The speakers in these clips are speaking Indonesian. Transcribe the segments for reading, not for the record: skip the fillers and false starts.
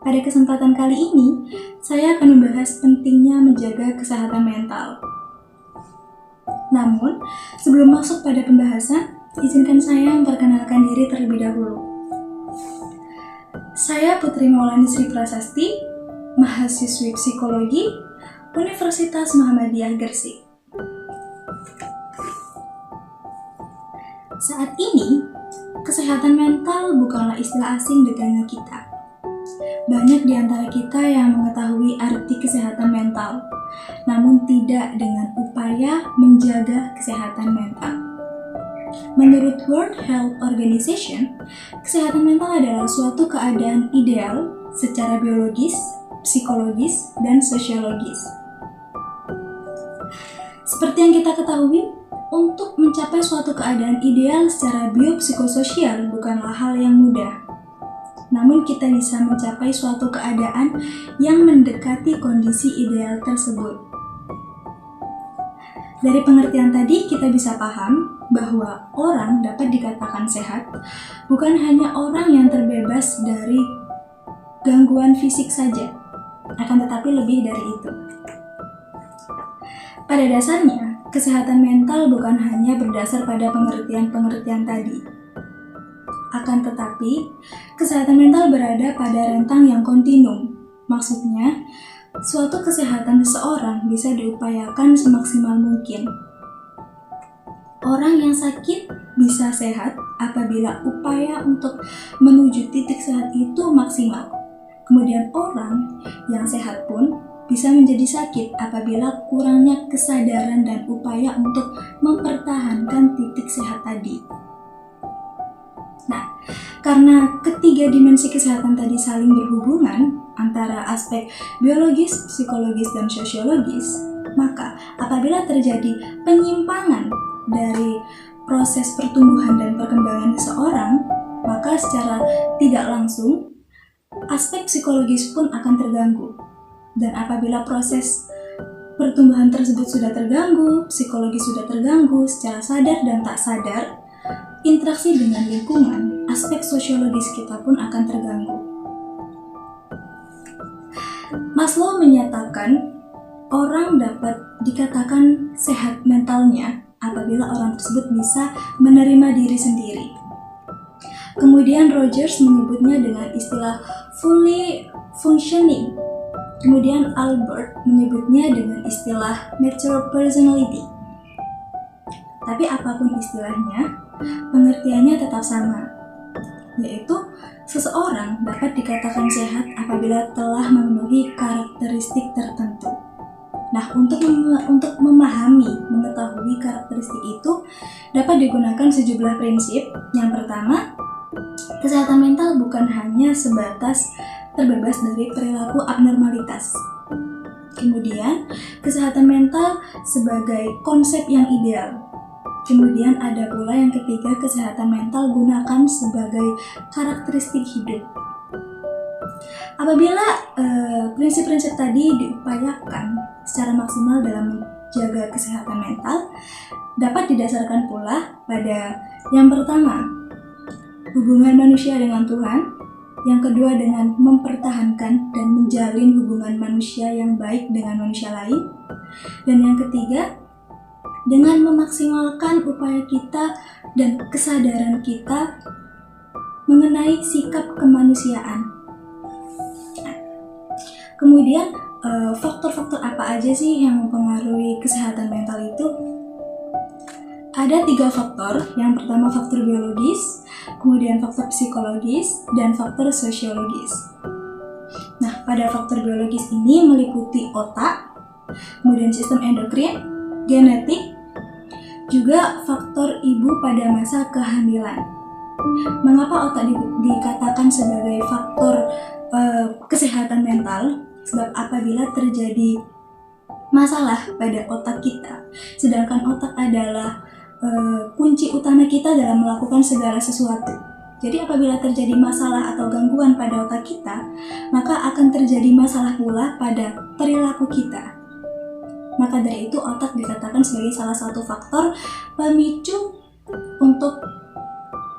Pada kesempatan kali ini, saya akan membahas pentingnya menjaga kesehatan mental. Namun, sebelum masuk pada pembahasan, izinkan saya memperkenalkan diri terlebih dahulu. Saya Putri Maulani Sri Prasasti, mahasiswi psikologi Universitas Muhammadiyah Gresik. Saat ini, kesehatan mental bukanlah istilah asing di telinga kita. Banyak di antara kita yang mengetahui arti kesehatan mental, namun tidak dengan upaya menjaga kesehatan mental. Menurut World Health Organization, kesehatan mental adalah suatu keadaan ideal secara biologis, psikologis, dan sosiologis. Seperti yang kita ketahui, untuk mencapai suatu keadaan ideal secara biopsikososial bukanlah hal yang mudah. Namun kita bisa mencapai suatu keadaan yang mendekati kondisi ideal tersebut. Dari pengertian tadi kita bisa paham bahwa orang dapat dikatakan sehat bukan hanya orang yang terbebas dari gangguan fisik saja, akan tetapi lebih dari itu. Pada dasarnya, kesehatan mental bukan hanya berdasar pada pengertian-pengertian tadi. Akan tetapi, kesehatan mental berada pada rentang yang kontinum. Maksudnya, suatu kesehatan seseorang bisa diupayakan semaksimal mungkin. Orang yang sakit bisa sehat apabila upaya untuk menuju titik sehat itu maksimal. Kemudian orang yang sehat pun bisa menjadi sakit apabila kurangnya kesadaran dan upaya untuk mempertahankan titik sehat tadi. Nah, karena ketiga dimensi kesehatan tadi saling berhubungan antara aspek biologis, psikologis, dan sosiologis, maka apabila terjadi penyimpangan dari proses pertumbuhan dan perkembangan seseorang, maka secara tidak langsung aspek psikologis pun akan terganggu. Dan apabila proses pertumbuhan tersebut sudah terganggu, psikologi sudah terganggu secara sadar dan tak sadar, interaksi dengan lingkungan, aspek sosiologis kita pun akan terganggu. Maslow menyatakan orang dapat dikatakan sehat mentalnya apabila orang tersebut bisa menerima diri sendiri. Kemudian Rogers menyebutnya dengan istilah fully functioning. Kemudian Albert menyebutnya dengan istilah mature personality. Tapi apapun istilahnya, pengertiannya tetap sama, yaitu seseorang dapat dikatakan sehat apabila telah memenuhi karakteristik tertentu. Nah, untuk mengetahui karakteristik itu dapat digunakan sejumlah prinsip. Yang pertama, kesehatan mental bukan hanya sebatas terbebas dari perilaku abnormalitas. Kemudian, kesehatan mental sebagai konsep yang ideal. Kemudian ada pula yang ketiga, kesehatan mental gunakan sebagai karakteristik hidup. Apabila prinsip-prinsip tadi diupayakan secara maksimal dalam menjaga kesehatan mental, dapat didasarkan pula pada yang pertama, hubungan manusia dengan Tuhan. Yang kedua, dengan mempertahankan dan menjalin hubungan manusia yang baik dengan manusia lain. Dan yang ketiga, dengan memaksimalkan upaya kita dan kesadaran kita mengenai sikap kemanusiaan. Kemudian, faktor-faktor apa aja sih yang mempengaruhi kesehatan mental itu? Ada 3 faktor. Yang pertama faktor biologis, kemudian faktor psikologis, dan faktor sosiologis. Nah, pada faktor biologis ini meliputi otak, kemudian sistem endokrin, genetik, juga faktor ibu pada masa kehamilan. Mengapa otak dikatakan sebagai faktor kesehatan mental? Sebab apabila terjadi masalah pada otak kita, sedangkan otak adalah kunci utama kita dalam melakukan segala sesuatu. Jadi apabila terjadi masalah atau gangguan pada otak kita, maka akan terjadi masalah pula pada perilaku kita. Maka dari itu otak dikatakan sebagai salah satu faktor pemicu untuk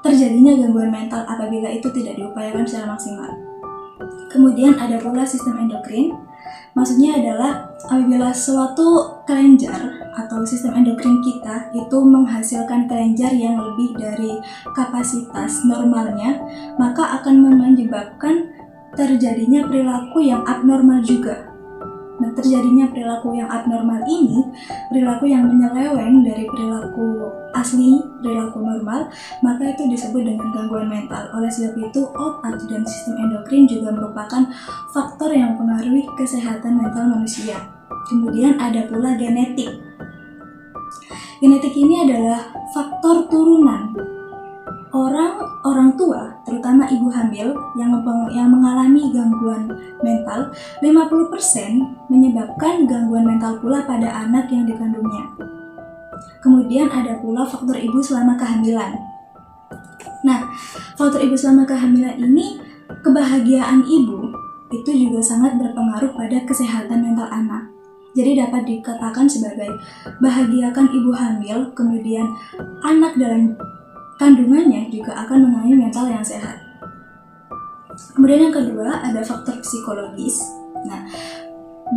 terjadinya gangguan mental apabila itu tidak diupayakan secara maksimal. Kemudian ada pula sistem endokrin. Maksudnya adalah apabila suatu kelenjar atau sistem endokrin kita itu menghasilkan kelenjar yang lebih dari kapasitas normalnya, maka akan menyebabkan terjadinya perilaku yang abnormal juga. Nah, terjadinya perilaku yang abnormal ini, perilaku yang menyeleweng dari perilaku asli, perilaku normal, maka itu disebut dengan gangguan mental. Oleh sebab itu, otak dan sistem endokrin juga merupakan faktor yang mempengaruhi kesehatan mental manusia. Kemudian ada pula genetik. Genetik ini adalah faktor turunan. Orang tua, terutama ibu hamil yang mengalami gangguan mental, 50% menyebabkan gangguan mental pula pada anak yang dikandungnya. Kemudian ada pula faktor ibu selama kehamilan. Nah, faktor ibu selama kehamilan ini, kebahagiaan ibu itu juga sangat berpengaruh pada kesehatan mental anak. Jadi dapat dikatakan sebagai bahagiakan ibu hamil, kemudian anak dalam kandungannya juga akan mengalami mental yang sehat. Kemudian yang kedua ada faktor psikologis. Nah,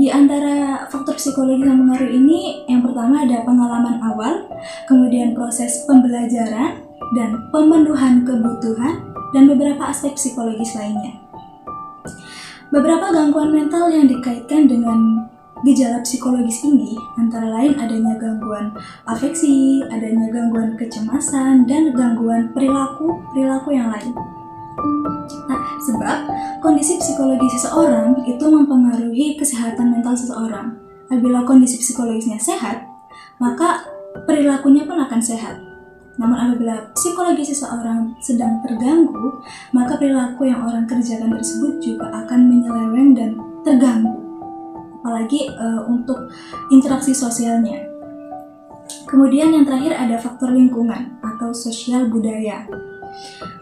di antara faktor psikologis yang mengaruhi ini, yang pertama ada pengalaman awal, kemudian proses pembelajaran dan pemenuhan kebutuhan, dan beberapa aspek psikologis lainnya. Beberapa gangguan mental yang dikaitkan dengan gejala psikologis ini antara lain adanya gangguan afeksi, adanya gangguan kecemasan, dan gangguan perilaku yang lain. Nah, sebab kondisi psikologi seseorang itu mempengaruhi kesehatan mental seseorang. Apabila kondisi psikologisnya sehat, maka perilakunya pun akan sehat. Namun apabila psikologi seseorang sedang terganggu, maka perilaku yang orang kerjakan tersebut juga akan menyeleweng dan terganggu. Apalagi untuk interaksi sosialnya. Kemudian yang terakhir ada faktor lingkungan atau sosial budaya.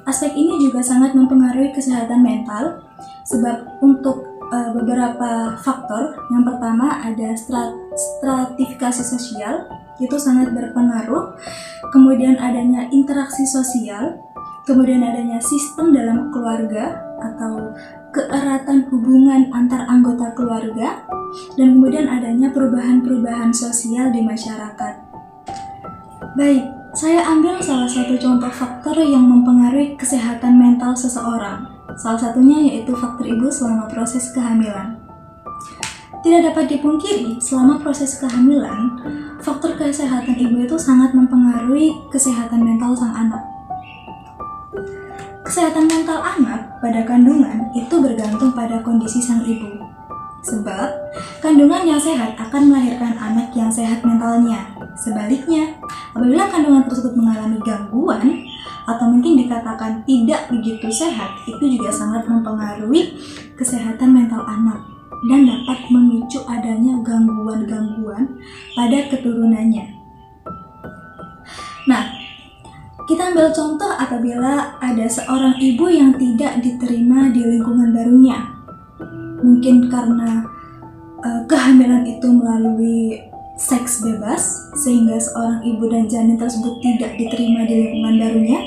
Aspek ini juga sangat mempengaruhi kesehatan mental, sebab untuk beberapa faktor, yang pertama ada stratifikasi sosial, itu sangat berpengaruh. Kemudian adanya interaksi sosial, kemudian adanya sistem dalam keluarga atau keeratan hubungan antar anggota keluarga, dan kemudian adanya perubahan-perubahan sosial di masyarakat. Baik, saya ambil salah satu contoh faktor yang mempengaruhi kesehatan mental seseorang. Salah satunya yaitu faktor ibu selama proses kehamilan. Tidak dapat dipungkiri, selama proses kehamilan, faktor kesehatan ibu itu sangat mempengaruhi kesehatan mental sang anak. Kesehatan mental anak pada kandungan itu bergantung pada kondisi sang ibu. Sebab, kandungan yang sehat akan melahirkan anak yang sehat mentalnya. Sebaliknya, apabila kandungan tersebut mengalami gangguan atau mungkin dikatakan tidak begitu sehat, itu juga sangat mempengaruhi kesehatan mental anak dan dapat memicu adanya gangguan-gangguan pada keturunannya. Nah, kita ambil contoh apabila ada seorang ibu yang tidak diterima di lingkungan barunya. Mungkin karena kehamilan itu melalui seks bebas, sehingga seorang ibu dan janin tersebut tidak diterima di lingkungan barunya.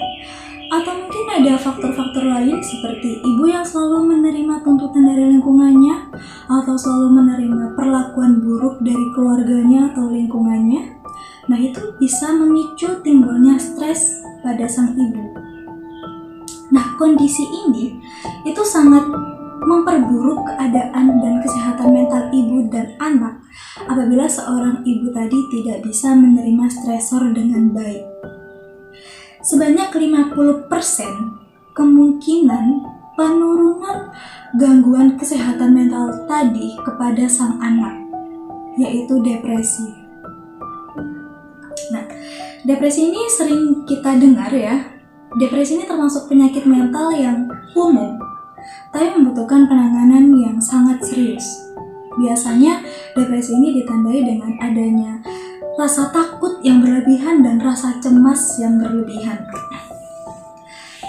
Atau mungkin ada faktor-faktor lain seperti ibu yang selalu menerima tuntutan dari lingkungannya, atau selalu menerima perlakuan buruk dari keluarganya atau lingkungannya. Nah, itu bisa memicu timbulnya stres pada sang ibu. Nah, kondisi ini itu sangat memperburuk keadaan dan kesehatan mental ibu dan anak apabila seorang ibu tadi tidak bisa menerima stresor dengan baik. Sebanyak 50% kemungkinan penurunan gangguan kesehatan mental tadi kepada sang anak, yaitu depresi. Nah, depresi ini sering kita dengar ya. Depresi ini termasuk penyakit mental yang umum, tapi membutuhkan penanganan yang sangat serius. Biasanya depresi ini ditandai dengan adanya rasa takut yang berlebihan dan rasa cemas yang berlebihan.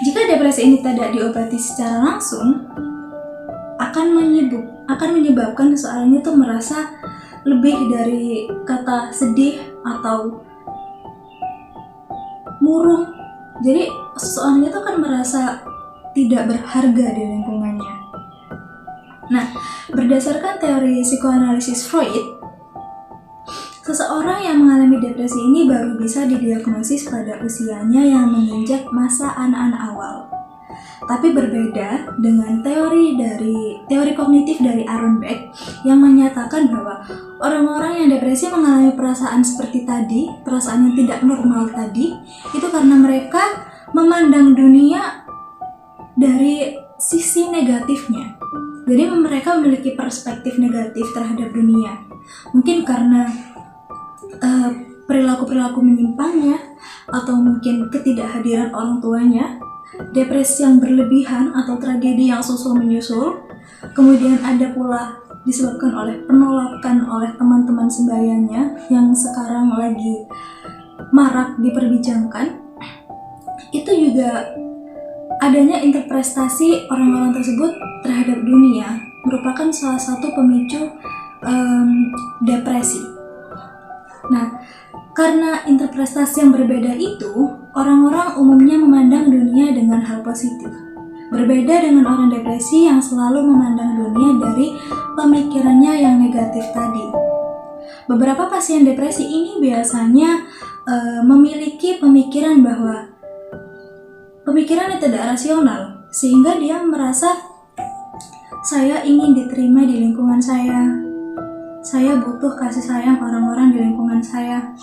Jika depresi ini tidak diobati secara langsung, akan menyebabkan seseorang itu merasa lebih dari kata sedih atau murung. Jadi seseorang itu akan merasa tidak berharga di lingkungannya. Nah, berdasarkan teori psikoanalisis Freud, seseorang yang mengalami depresi ini baru bisa didiagnosis pada usianya yang menginjak masa anak-anak awal. Tapi berbeda dengan teori kognitif dari Aaron Beck yang menyatakan bahwa orang-orang yang depresi mengalami perasaan seperti tadi, perasaan yang tidak normal tadi, itu karena mereka memandang dunia dari sisi negatifnya. Jadi mereka memiliki perspektif negatif terhadap dunia. Mungkin karena perilaku-perilaku menyimpangnya, atau mungkin ketidakhadiran orang tuanya, depresi yang berlebihan atau tragedi yang susul-menyusul, kemudian ada pula disebabkan oleh penolakan oleh teman-teman sebayanya yang sekarang lagi marak diperbincangkan. Itu juga adanya interpretasi orang-orang tersebut terhadap dunia merupakan salah satu pemicu depresi. Nah, karena interpretasi yang berbeda itu, orang-orang umumnya memandang dunia dengan hal positif. Berbeda dengan orang depresi yang selalu memandang dunia dari pemikirannya yang negatif tadi. Beberapa pasien depresi ini biasanya memiliki pemikiran bahwa pemikiran yang tidak rasional, sehingga dia merasa saya ingin diterima di lingkungan saya butuh kasih sayang orang-orang di lingkungan saya,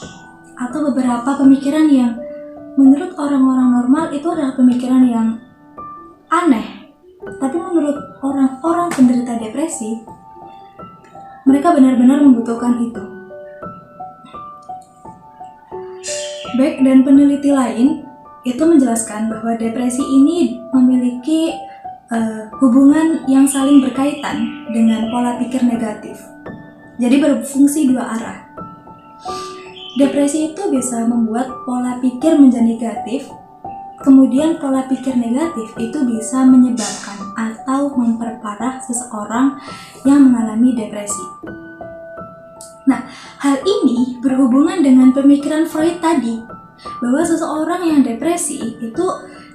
atau beberapa pemikiran yang menurut orang-orang normal itu adalah pemikiran yang aneh, tapi menurut orang-orang penderita depresi, mereka benar-benar membutuhkan itu. Beck dan peneliti lain itu menjelaskan bahwa depresi ini memiliki hubungan yang saling berkaitan dengan pola pikir negatif. Jadi berfungsi dua arah. Depresi itu bisa membuat pola pikir menjadi negatif, kemudian pola pikir negatif itu bisa menyebabkan atau memperparah seseorang yang mengalami depresi. Nah, hal ini berhubungan dengan pemikiran Freud tadi, bahwa seseorang yang depresi itu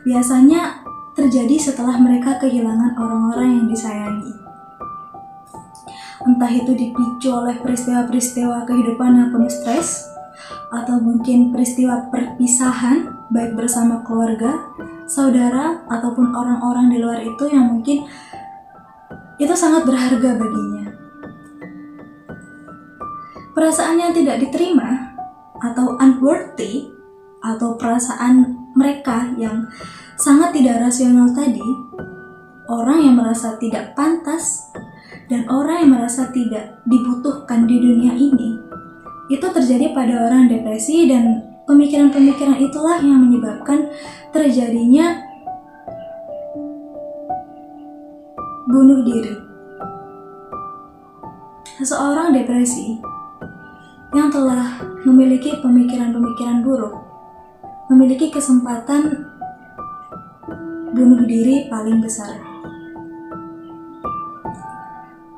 biasanya terjadi setelah mereka kehilangan orang-orang yang disayangi. Entah itu dipicu oleh peristiwa-peristiwa kehidupan yang penuh stres, atau mungkin peristiwa perpisahan baik bersama keluarga, saudara, ataupun orang-orang di luar itu yang mungkin itu sangat berharga baginya. Perasaan yang tidak diterima atau unworthy, atau perasaan mereka yang sangat tidak rasional tadi, orang yang merasa tidak pantas dan orang yang merasa tidak dibutuhkan di dunia ini, itu terjadi pada orang depresi, dan pemikiran-pemikiran itulah yang menyebabkan terjadinya bunuh diri. Seseorang depresi yang telah memiliki pemikiran-pemikiran buruk memiliki kesempatan bunuh diri paling besar.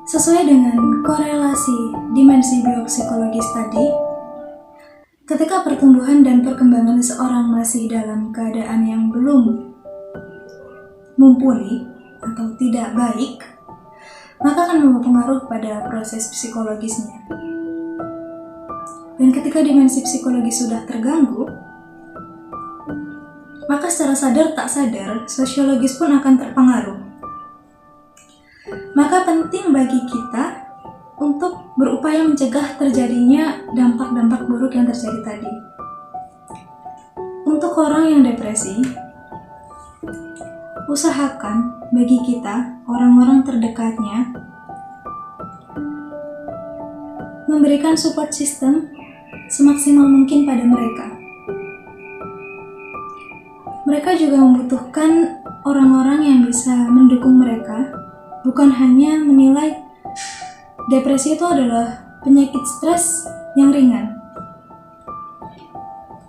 Sesuai dengan korelasi dimensi biopsikologis tadi, ketika pertumbuhan dan perkembangan seseorang masih dalam keadaan yang belum mumpuni atau tidak baik, maka akan berpengaruh pada proses psikologisnya. Dan ketika dimensi psikologis sudah terganggu, maka secara sadar tak sadar, sosiologis pun akan terpengaruh. Maka penting bagi kita untuk berupaya mencegah terjadinya dampak-dampak buruk yang terjadi tadi. Untuk orang yang depresi, usahakan bagi kita, orang-orang terdekatnya, memberikan support system semaksimal mungkin pada mereka. Mereka juga membutuhkan orang-orang yang bisa mendukung mereka, bukan hanya menilai depresi itu adalah penyakit stres yang ringan.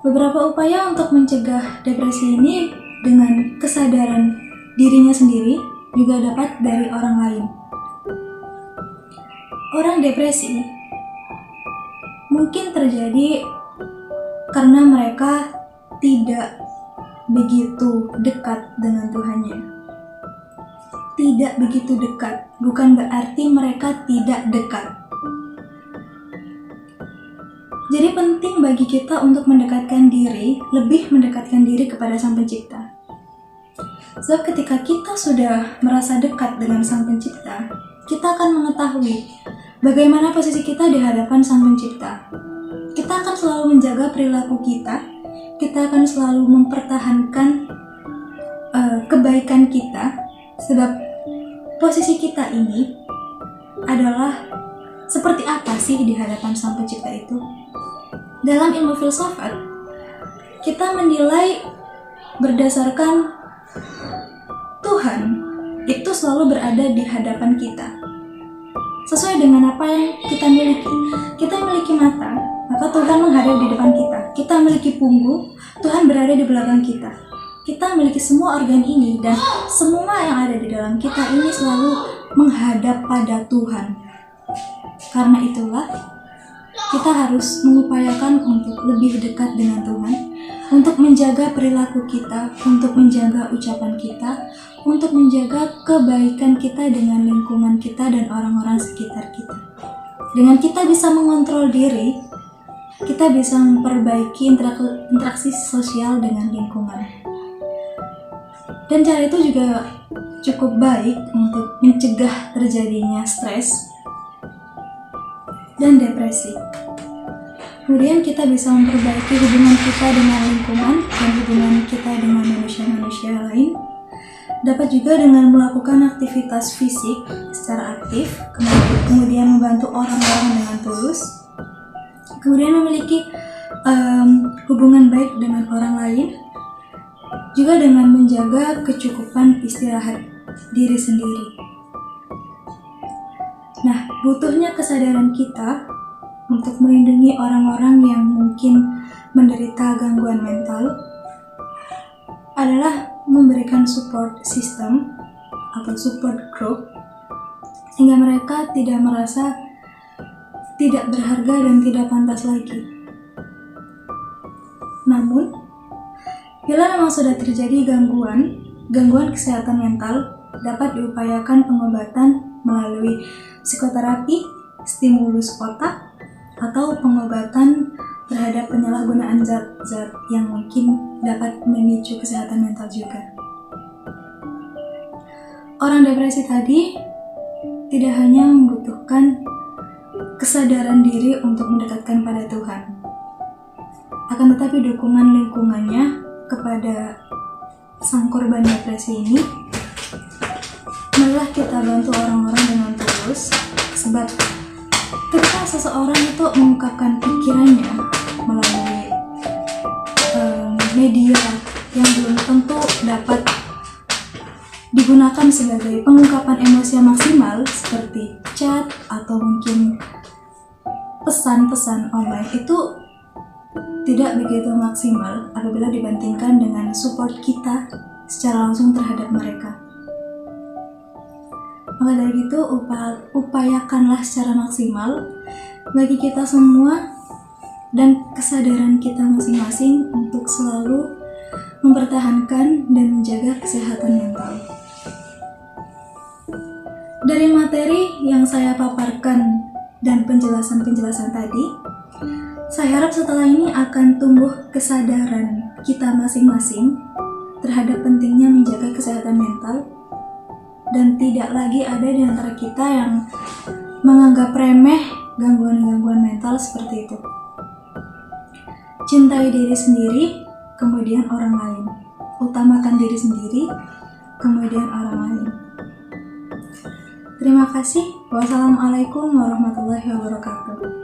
Beberapa upaya untuk mencegah depresi ini dengan kesadaran dirinya sendiri juga dapat dari orang lain. Orang depresi mungkin terjadi karena mereka tidak begitu dekat dengan Tuhannya. tidak begitu dekat, bukan berarti mereka tidak dekat. Jadi penting bagi kita untuk mendekatkan diri, lebih mendekatkan diri kepada Sang Pencipta. Sebab ketika kita sudah merasa dekat dengan Sang Pencipta, kita akan mengetahui bagaimana posisi kita di hadapan Sang Pencipta. Kita akan selalu menjaga perilaku kita akan selalu mempertahankan kebaikan kita, sebab posisi kita ini adalah seperti apa sih di hadapan Sang Pencipta itu. Dalam ilmu filsafat, kita menilai berdasarkan Tuhan itu selalu berada di hadapan kita sesuai dengan apa yang kita miliki. Kita memiliki mata, maka Tuhan menghadap di depan kita. Kita memiliki punggung, Tuhan berada di belakang kita. Kita memiliki semua organ ini, dan semua yang ada di dalam kita ini selalu menghadap pada Tuhan. Karena itulah kita harus mengupayakan untuk lebih dekat dengan Tuhan, untuk menjaga perilaku kita, untuk menjaga ucapan kita, untuk menjaga kebaikan kita dengan lingkungan kita dan orang-orang sekitar kita. Dengan kita bisa mengontrol diri, kita bisa memperbaiki interaksi sosial dengan lingkungan. Dan cara itu juga cukup baik untuk mencegah terjadinya stres dan depresi. Kemudian kita bisa memperbaiki hubungan kita dengan lingkungan dan hubungan kita dengan manusia-manusia lain. Dapat juga dengan melakukan aktivitas fisik secara aktif, kemudian membantu orang-orang dengan tulus, kemudian memiliki hubungan baik dengan orang lain, juga dengan menjaga kecukupan istirahat diri sendiri. Nah, butuhnya kesadaran kita untuk melindungi orang-orang yang mungkin menderita gangguan mental adalah memberikan support system atau support group, sehingga mereka tidak merasa tidak berharga dan tidak pantas lagi. Namun, bila memang sudah terjadi gangguan kesehatan mental, dapat diupayakan pengobatan melalui psikoterapi, stimulus otak, atau pengobatan terhadap penyalahgunaan zat-zat yang mungkin dapat memicu kesehatan mental juga. Orang depresi tadi tidak hanya membutuhkan kesadaran diri untuk mendekatkan pada Tuhan, akan tetapi dukungan lingkungannya kepada sang korban depresi ini, marilah kita bantu orang-orang dengan tulus, sebab ketika seseorang itu mengungkapkan pikirannya melalui media yang belum tentu dapat digunakan sebagai pengungkapan emosi yang maksimal seperti chat atau mungkin pesan-pesan online, itu tidak begitu maksimal apabila dibandingkan dengan support kita secara langsung terhadap mereka. Maka dari itu, upayakanlah secara maksimal bagi kita semua dan kesadaran kita masing-masing untuk selalu mempertahankan dan menjaga kesehatan mental. Dari materi yang saya paparkan dan penjelasan-penjelasan tadi, saya harap setelah ini akan tumbuh kesadaran kita masing-masing terhadap pentingnya menjaga kesehatan mental, dan tidak lagi ada di antara kita yang menganggap remeh gangguan-gangguan mental seperti itu. Cintai diri sendiri, kemudian orang lain. Utamakan diri sendiri, kemudian orang lain. Terima kasih. Wassalamualaikum warahmatullahi wabarakatuh.